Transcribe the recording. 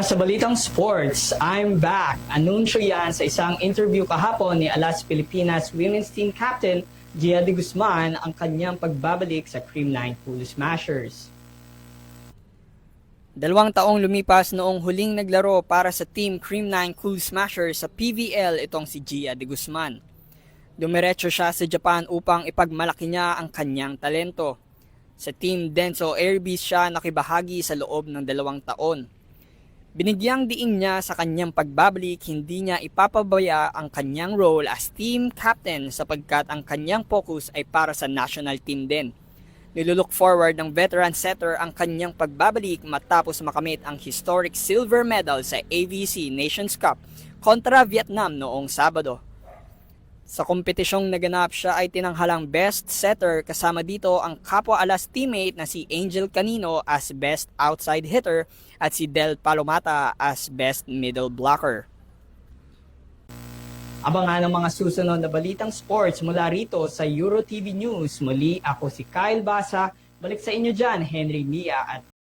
sa Balitang Sports, I'm back. Anunsyo yan sa isang interview kahapon ni Alas Pilipinas Women's Team Captain Gia de Guzman ang kanyang pagbabalik sa Creamline Cool Smashers. 2 taong lumipas noong huling naglaro para sa Team Creamline Cool Smashers sa PVL itong si Gia de Guzman. Dumiretso siya sa Japan upang ipagmalaki niya ang kanyang talento. Sa Team Denso Airbees siya nakibahagi sa loob ng 2 taon. Binigyang diin niya sa kanyang pagbabalik hindi niya ipapabaya ang kanyang role as team captain sapagkat ang kanyang focus ay para sa national team din. Nilulook forward ng veteran setter ang kanyang pagbabalik matapos makamit ang historic silver medal sa AVC Nations Cup kontra Vietnam noong Sabado. Sa kompetisyong naganap siya ay tinanghalang best setter kasama dito ang kapwa Alas teammate na si Angel Canino as best outside hitter at si Del Palomata as best middle blocker. Abangan ang mga susunod na balitang sports mula rito sa EuroTV News. Muli ako si Kyle Basa. Balik sa inyo dyan, Henry Mia at